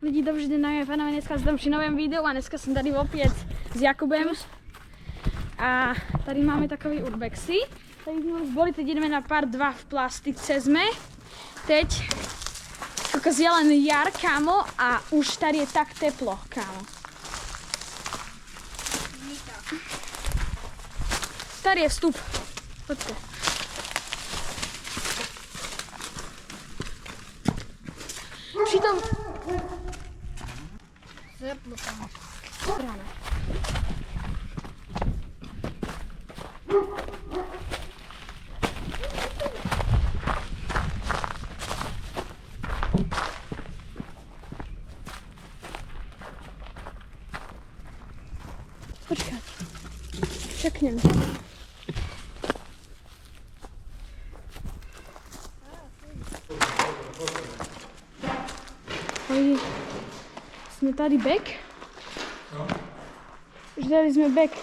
Lidi, dobrý den, dámy a pánové, dneska jsem při novém videu a dneska jsem tady opět s Jakubem. A tady máme takový urbexy. Tady jsme už boli, teď jdeme na part 2 v plastice jsme. Teď je len jar, kámo, a už tady je tak teplo, kámo. Tady je vstup. Poďte. Přitom... Teplo tam. Ráno. Počkaj. Čeknem. Jsme tady back. No. Už dali jsme back.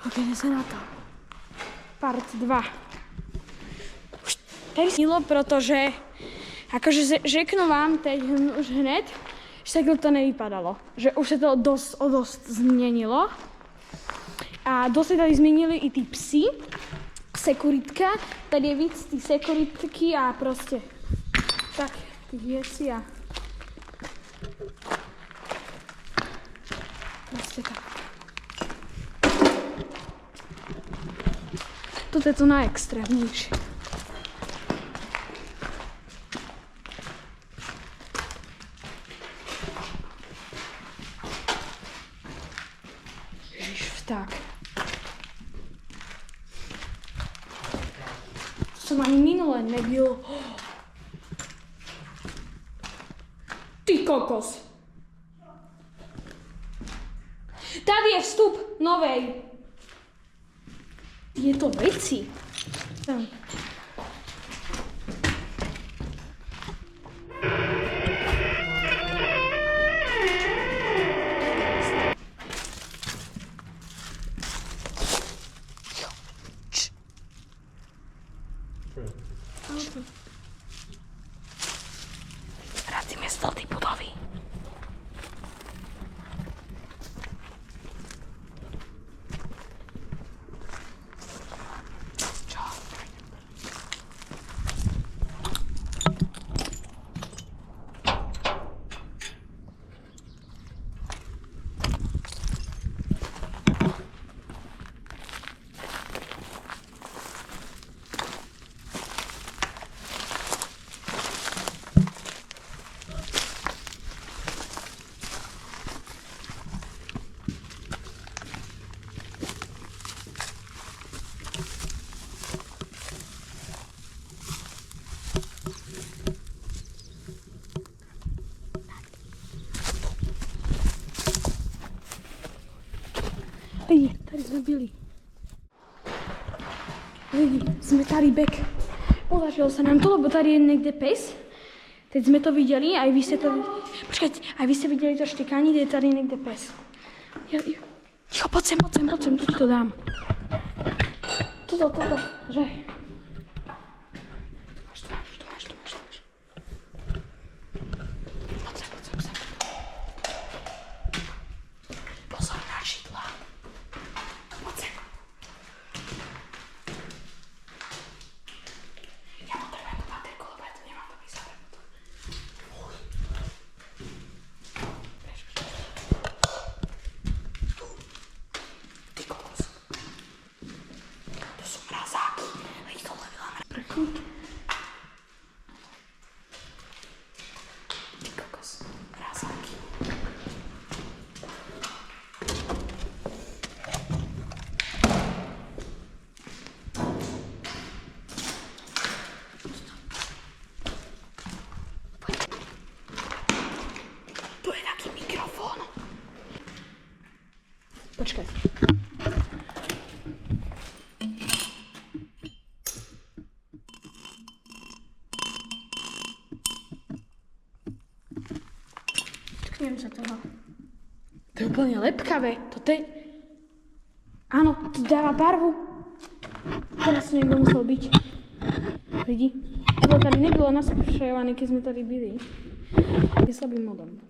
Ok, jde se na to. Part 2. Už tady snilo, protože akože řeknu vám teď už hned, že takhle to nevypadalo. Že už se to dost změnilo. A dost se tady změnili i ty psy. Sekuritka. Tady je víc ty sekuritky a prostě tak ty věci a prostě tak. Toto je to najextrémnější. Ježiš, vták. To jsem ani minule nebyl. Ty kokos. Tady je vstup novej. Je to veci. Tam. Vracíme z tej budovy. Lidi, tady jsme byli. Lidi, jsme tady back. Podařilo se nám to, lebo tady je někde pes. Teď jsme to viděli, a i vy jste to viděli. Počkejte, a vy jste viděli to štěkání, kde je tady někde pes. Jo. Ticho, pojď sem, tu ti to dám. Toto, že? Máš. Pojď sem. Pozor na židla. Pojď sem. Já potřebuji tu baterku, lebo já to nemám dobrý záber. Ty kokos. To jsou mrazáky. Lidi, tohle byla prchlík. Ty kokos. Mrazáky. To je taký mikrofon. Počkej. Čeknem sa toho. To je úplne lepkavé. Toto je... Áno, to dáva barvu. Teraz to niekto musel byť. Lidi. Lebo tady nebylo naspršované, keď sme tady byli. Je slabý modem.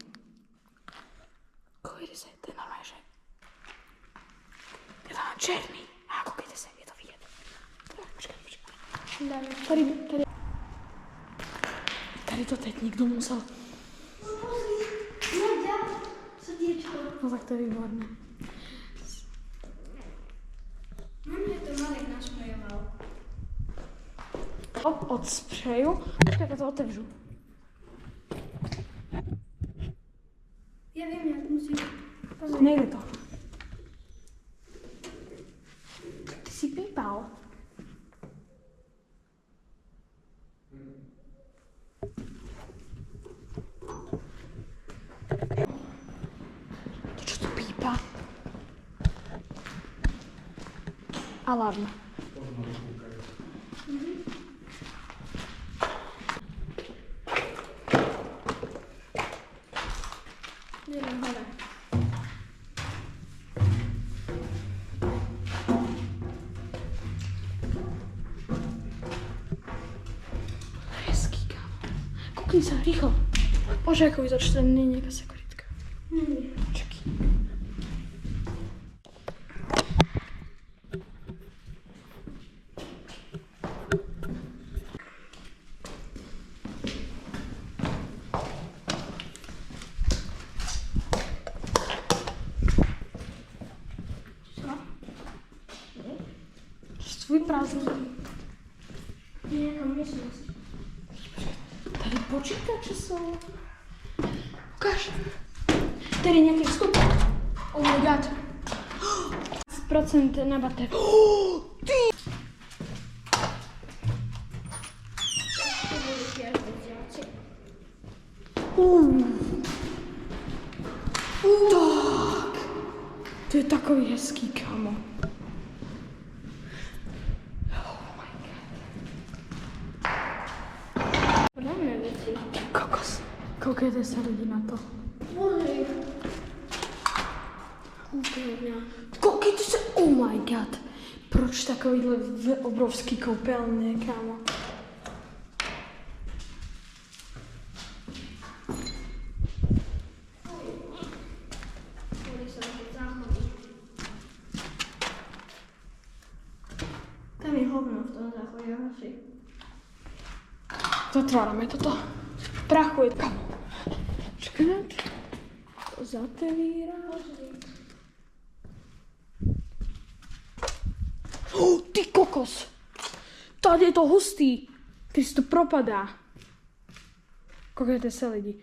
Koukejte se, to je normálně, že... Je to černý. A koukejte se, je to vidět. Počkej. Tady to teď někdo musel. No tak to je výborné. To Marek nasprejoval. Od spreju. Počkej, já to otevřu. Já vím, jak musím. Nejde to. Ty jsi pípal. To čo to pípa? Alarm. Jdeme hore. Hezký, kámo. Koukni sa, rýchlo. Bože, ako vyzerá, že to nie je nejaká sekuritka. Čaký. Svůj prázdný. Nějaká místnost. Tady počítače jsou. Ukáž. Tady nějaký vstup. Oh my god. 10% na baterii. Oh, ty! Tak. To je takový hezký, kámo. Dáme věci. Kokos. Koukejte se lidi na to. Bože. Koupelna. Koukejte se, oh my god. Proč takovýhle obrovský koupelny, kámo? Tady se taky záchodí. Tam je hovno v tom záchodě asi. Zatvárame toto. Prachuje, kámo. Čekaj. To zatevírá. Oh, ty kokos. Tady je to hustý. Když to propadá. Koukejte se lidi.